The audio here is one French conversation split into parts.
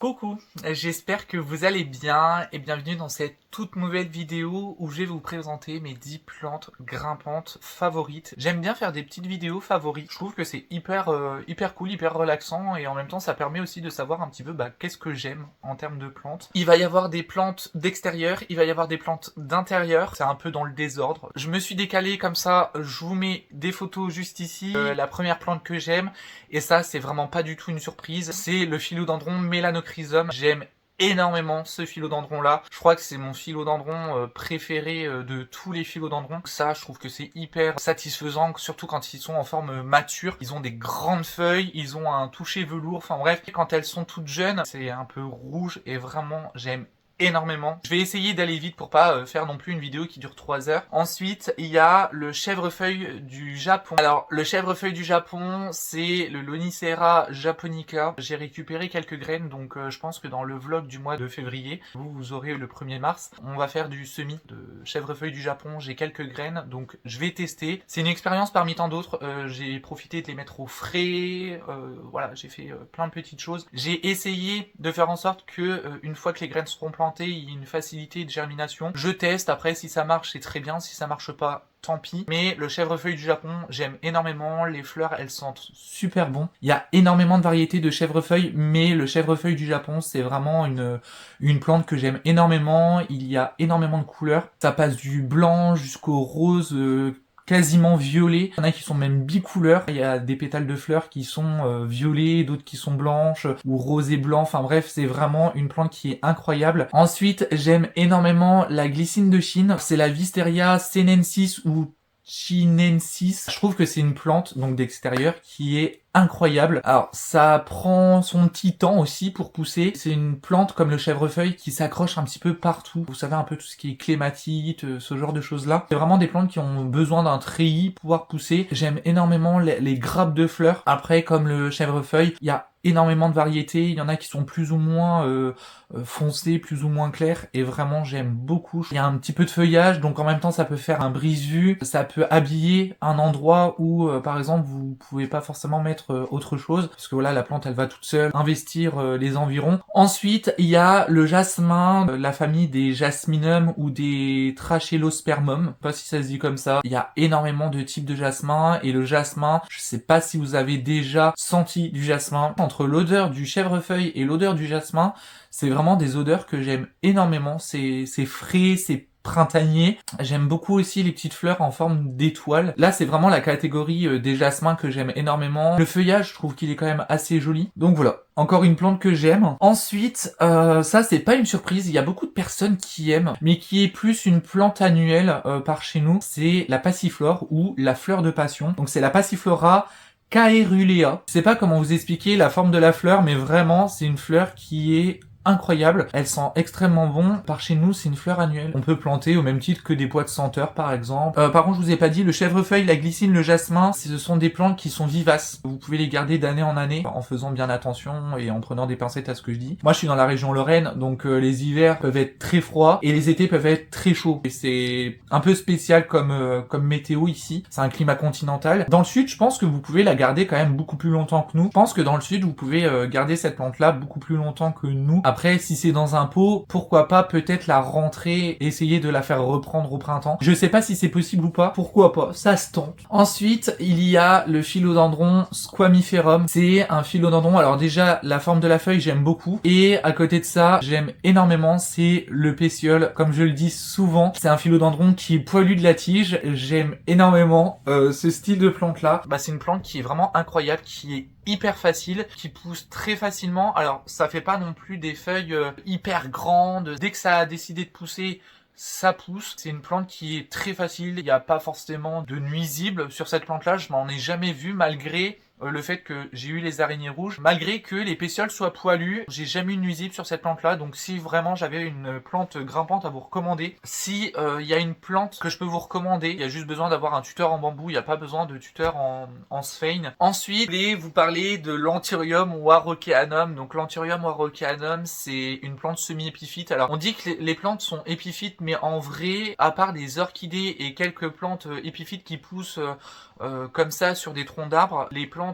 Coucou, j'espère que vous allez bien et bienvenue dans cette toute nouvelle vidéo où je vais vous présenter mes 10 plantes grimpantes favorites. J'aime bien faire des petites vidéos favorites, je trouve que c'est hyper cool, hyper relaxant et en même temps ça permet aussi de savoir un petit peu qu'est-ce que j'aime en termes de plantes. Il va y avoir des plantes d'extérieur, il va y avoir des plantes d'intérieur, c'est un peu dans le désordre. Je me suis décalé comme ça, je vous mets des photos juste ici, la première plante que j'aime et ça c'est vraiment pas du tout une surprise, c'est le philodendron mélanochrysum. J'aime énormément ce philodendron là. Je crois que c'est mon philodendron préféré de tous les philodendrons. Ça, je trouve que c'est hyper satisfaisant, surtout quand ils sont en forme mature. Ils ont des grandes feuilles, ils ont un toucher velours. Enfin bref, quand elles sont toutes jeunes, c'est un peu rouge et vraiment, j'aime énormément. Je vais essayer d'aller vite pour pas faire non plus une vidéo qui dure 3 heures. Ensuite, il y a le chèvrefeuille du Japon. Alors, le chèvrefeuille du Japon, c'est le Lonicera japonica. J'ai récupéré quelques graines, donc je pense que dans le vlog du mois de février, vous aurez le 1er mars, on va faire du semis de chèvrefeuille du Japon. J'ai quelques graines, donc je vais tester. C'est une expérience parmi tant d'autres. J'ai profité de les mettre au frais. Voilà, j'ai fait plein de petites choses. J'ai essayé de faire en sorte que une fois que les graines seront plantées, il y a une facilité de germination. Je teste, après si ça marche c'est très bien, si ça marche pas tant pis. Mais le chèvrefeuille du Japon, j'aime énormément, les fleurs elles sentent super bon. Il y a énormément de variétés de chèvrefeuille, mais le chèvrefeuille du Japon c'est vraiment une plante que j'aime énormément. Il y a énormément de couleurs, ça passe du blanc jusqu'au rose, quasiment violet. Il y en a qui sont même bicouleurs. Il y a des pétales de fleurs qui sont violets, d'autres qui sont blanches ou rose et blanc. Enfin bref, c'est vraiment une plante qui est incroyable. Ensuite, j'aime énormément la glycine de Chine. C'est la Wisteria sinensis ou chinensis. Je trouve que c'est une plante donc d'extérieur qui est incroyable. Alors ça prend son petit temps aussi pour pousser. C'est une plante comme le chèvrefeuille qui s'accroche un petit peu partout. Vous savez un peu tout ce qui est clématite, ce genre de choses là. C'est vraiment des plantes qui ont besoin d'un treillis pour pouvoir pousser. J'aime énormément les grappes de fleurs. Après comme le chèvrefeuille, il y a énormément de variétés, il y en a qui sont plus ou moins foncées, plus ou moins claires, et vraiment j'aime beaucoup. Il y a un petit peu de feuillage, donc en même temps ça peut faire un brise-vue, ça peut habiller un endroit où par exemple vous pouvez pas forcément mettre autre chose, parce que voilà la plante elle va toute seule investir les environs. Ensuite il y a le jasmin, la famille des jasminum ou des trachélospermum, je sais pas si ça se dit comme ça. Il y a énormément de types de jasmin, et le jasmin, je sais pas si vous avez déjà senti du jasmin. Entre l'odeur du chèvrefeuille et l'odeur du jasmin, c'est vraiment des odeurs que j'aime énormément. C'est frais, c'est printanier. J'aime beaucoup aussi les petites fleurs en forme d'étoile. Là, c'est vraiment la catégorie des jasmins que j'aime énormément. Le feuillage, je trouve qu'il est quand même assez joli. Donc voilà, encore une plante que j'aime. Ensuite, ça c'est pas une surprise, il y a beaucoup de personnes qui aiment, mais qui est plus une plante annuelle par chez nous. C'est la passiflore ou la fleur de passion. Donc c'est la Passiflora caerulea. Je sais pas comment vous expliquer la forme de la fleur, mais vraiment, c'est une fleur qui est incroyable. Elle sent extrêmement bon. Par chez nous, c'est une fleur annuelle. On peut planter au même titre que des bois de senteur, par exemple. Par contre, je vous ai pas dit, le chèvrefeuille, la glycine, le jasmin, ce sont des plantes qui sont vivaces. Vous pouvez les garder d'année en année, en faisant bien attention et en prenant des pincettes à ce que je dis. Moi, je suis dans la région Lorraine, donc les hivers peuvent être très froids et les étés peuvent être très chauds. Et c'est un peu spécial comme météo ici. C'est un climat continental. Dans le sud, je pense que vous pouvez la garder quand même beaucoup plus longtemps que nous. Je pense que dans le sud, vous pouvez garder cette plante-là beaucoup plus longtemps que nous. Après, si c'est dans un pot, pourquoi pas peut-être la rentrer, essayer de la faire reprendre au printemps. Je sais pas si c'est possible ou pas, pourquoi pas, ça se tente. Ensuite, il y a le philodendron squamiferum. C'est un philodendron, alors déjà, la forme de la feuille, j'aime beaucoup. Et à côté de ça, j'aime énormément, c'est le pétiole. Comme je le dis souvent, c'est un philodendron qui est poilu de la tige. J'aime énormément ce style de plante-là. C'est une plante qui est vraiment incroyable, qui est hyper facile, qui pousse très facilement. Alors ça fait pas non plus des feuilles hyper grandes. Dès que ça a décidé de pousser, ça pousse. C'est une plante qui est très facile. Il n'y a pas forcément de nuisibles sur cette plante-là. Je m'en ai jamais vu malgré le fait que j'ai eu les araignées rouges, malgré que les pétioles soient poilus, j'ai jamais eu de nuisible sur cette plante là. Donc si vraiment j'avais une plante grimpante à vous recommander, si il y a une plante que je peux vous recommander, il y a juste besoin d'avoir un tuteur en bambou, il n'y a pas besoin de tuteur en sphène. Ensuite, je voulais vous parler de l'Anthurium warockeanum. Donc l'Anthurium warockeanum, c'est une plante semi-épiphyte. Alors on dit que les plantes sont épiphytes, mais en vrai, à part des orchidées et quelques plantes épiphytes qui poussent comme ça sur des troncs d'arbres, les plantes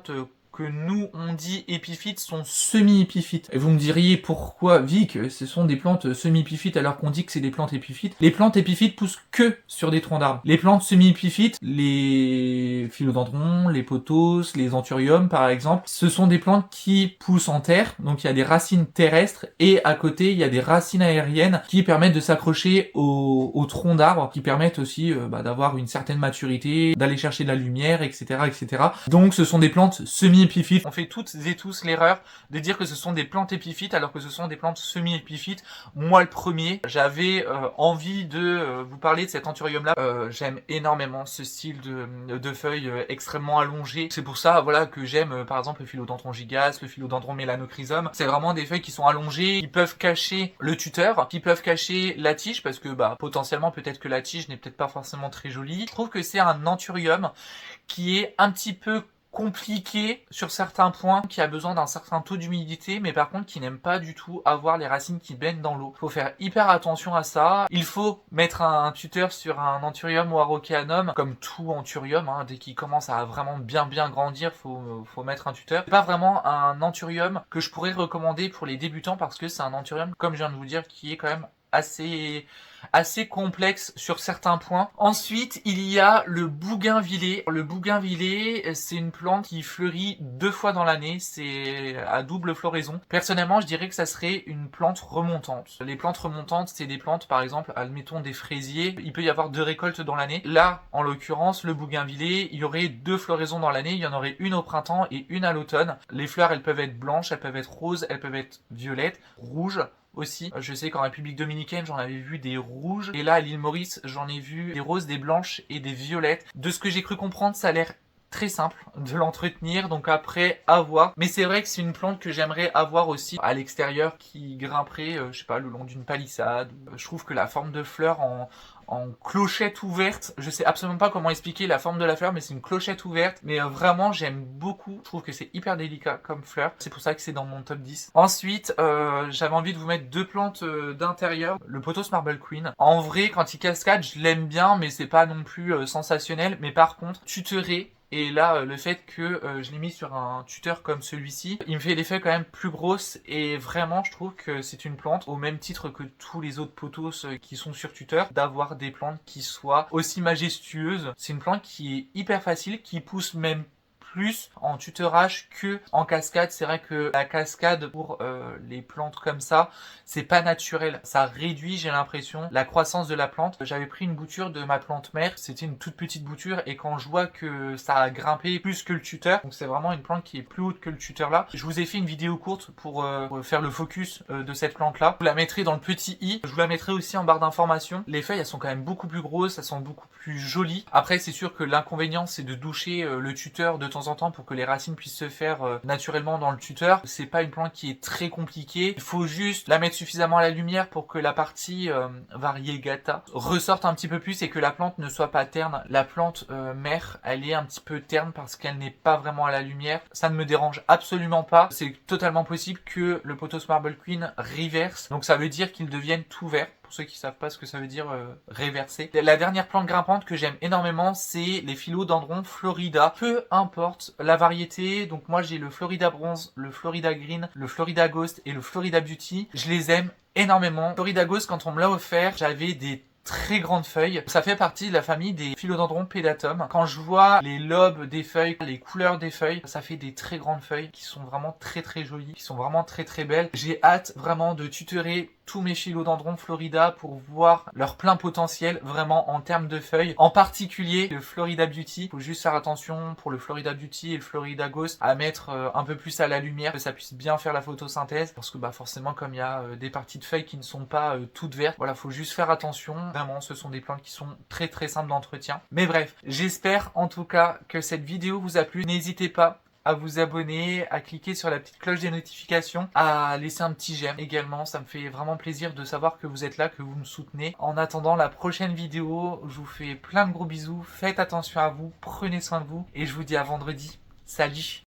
que nous on dit épiphytes sont semi-épiphytes. Et vous me diriez pourquoi, Vic, ce sont des plantes semi-épiphytes alors qu'on dit que c'est des plantes épiphytes. Les plantes épiphytes poussent que sur des troncs d'arbres. Les plantes semi-épiphytes, les philodendrons, les pothos, les anthuriums par exemple, ce sont des plantes qui poussent en terre, donc il y a des racines terrestres et à côté il y a des racines aériennes qui permettent de s'accrocher aux troncs d'arbres, qui permettent aussi d'avoir une certaine maturité, d'aller chercher de la lumière, etc., etc. Donc ce sont des plantes semi-épiphytes. On fait toutes et tous l'erreur de dire que ce sont des plantes épiphytes alors que ce sont des plantes semi-épiphytes. Moi le premier, j'avais envie de vous parler de cet anthurium là. J'aime énormément ce style de feuilles extrêmement allongées. C'est pour ça voilà que j'aime par exemple le philodendron gigas, le philodendron mélanochrysum. C'est vraiment des feuilles qui sont allongées, qui peuvent cacher le tuteur, qui peuvent cacher la tige parce que potentiellement peut-être que la tige n'est peut-être pas forcément très jolie. Je trouve que c'est un anthurium qui est un petit peu compliqué sur certains points, qui a besoin d'un certain taux d'humidité, mais par contre qui n'aime pas du tout avoir les racines qui baignent dans l'eau. Faut faire hyper attention à ça. Il faut mettre un tuteur sur un anthurium ou araucaneum, comme tout anthurium, dès qu'il commence à vraiment bien grandir, faut mettre un tuteur. C'est pas vraiment un anthurium que je pourrais recommander pour les débutants parce que c'est un anthurium, comme je viens de vous dire, qui est quand même assez complexe sur certains points. Ensuite, il y a le bougainvillier. Le bougainvillier, c'est une plante qui fleurit 2 fois dans l'année, c'est à double floraison. Personnellement, je dirais que ça serait une plante remontante. Les plantes remontantes, c'est des plantes, par exemple, admettons des fraisiers, il peut y avoir 2 récoltes dans l'année. Là, en l'occurrence, le bougainvillier, il y aurait 2 floraisons dans l'année, il y en aurait une au printemps et une à l'automne. Les fleurs, elles peuvent être blanches, elles peuvent être roses, elles peuvent être violettes, rouges aussi. Je sais qu'en République Dominicaine, j'en avais vu des rouges. Et là, à l'île Maurice, j'en ai vu des roses, des blanches et des violettes. De ce que j'ai cru comprendre, ça a l'air très simple de l'entretenir, donc après à voir. Mais c'est vrai que c'est une plante que j'aimerais avoir aussi à l'extérieur qui grimperait, je sais pas, le long d'une palissade. Je trouve que la forme de fleur en clochette ouverte, je sais absolument pas comment expliquer la forme de la fleur, mais c'est une clochette ouverte, mais vraiment j'aime beaucoup, je trouve que c'est hyper délicat comme fleur, c'est pour ça que c'est dans mon top 10. Ensuite, j'avais envie de vous mettre 2 plantes d'intérieur, le pothos marble queen. En vrai, quand il cascade, je l'aime bien, mais c'est pas non plus sensationnel, mais par contre, tuterer. Et là, le fait que je l'ai mis sur un tuteur comme celui-ci, il me fait l'effet quand même plus grosse et vraiment, je trouve que c'est une plante, au même titre que tous les autres pothos qui sont sur tuteur, d'avoir des plantes qui soient aussi majestueuses. C'est une plante qui est hyper facile, qui pousse même plus en tuteurage que en cascade. C'est vrai que la cascade pour les plantes comme ça, c'est pas naturel. Ça réduit, j'ai l'impression, la croissance de la plante. J'avais pris une bouture de ma plante mère, c'était une toute petite bouture et quand je vois que ça a grimpé plus que le tuteur, donc c'est vraiment une plante qui est plus haute que le tuteur là. Je vous ai fait une vidéo courte pour faire le focus de cette plante là. Je vous la mettrai dans le petit i, je vous la mettrai aussi en barre d'informations. Les feuilles elles sont quand même beaucoup plus grosses, elles sont beaucoup plus jolies. Après c'est sûr que l'inconvénient c'est de doucher le tuteur de temps en temps pour que les racines puissent se faire naturellement dans le tuteur. C'est pas une plante qui est très compliquée. Il faut juste la mettre suffisamment à la lumière pour que la partie variegata ressorte un petit peu plus et que la plante ne soit pas terne. La plante mère, elle est un petit peu terne parce qu'elle n'est pas vraiment à la lumière. Ça ne me dérange absolument pas. C'est totalement possible que le pothos marble queen reverse. Donc ça veut dire qu'il devienne tout vert. Pour ceux qui savent pas ce que ça veut dire réverser. La dernière plante grimpante que j'aime énormément, c'est les philodendrons Florida. Peu importe la variété, donc moi j'ai le Florida Bronze, le Florida Green, le Florida Ghost et le Florida Beauty. Je les aime énormément. Florida Ghost, quand on me l'a offert, j'avais des très grandes feuilles. Ça fait partie de la famille des philodendrons pédatum. Quand je vois les lobes des feuilles, les couleurs des feuilles, ça fait des très grandes feuilles qui sont vraiment très jolies, qui sont vraiment très belles. J'ai hâte vraiment de tutorer tous mes philodendrons Florida pour voir leur plein potentiel vraiment en termes de feuilles. En particulier le Florida Beauty. Faut juste faire attention pour le Florida Beauty et le Florida Ghost à mettre un peu plus à la lumière, que ça puisse bien faire la photosynthèse. Parce que forcément comme il y a des parties de feuilles qui ne sont pas toutes vertes, voilà, faut juste faire attention. Vraiment, ce sont des plantes qui sont très simples d'entretien. Mais bref, j'espère en tout cas que cette vidéo vous a plu. N'hésitez pas à vous abonner, à cliquer sur la petite cloche des notifications, à laisser un petit j'aime également. Ça me fait vraiment plaisir de savoir que vous êtes là, que vous me soutenez. En attendant la prochaine vidéo, je vous fais plein de gros bisous. Faites attention à vous, prenez soin de vous et je vous dis à vendredi. Salut!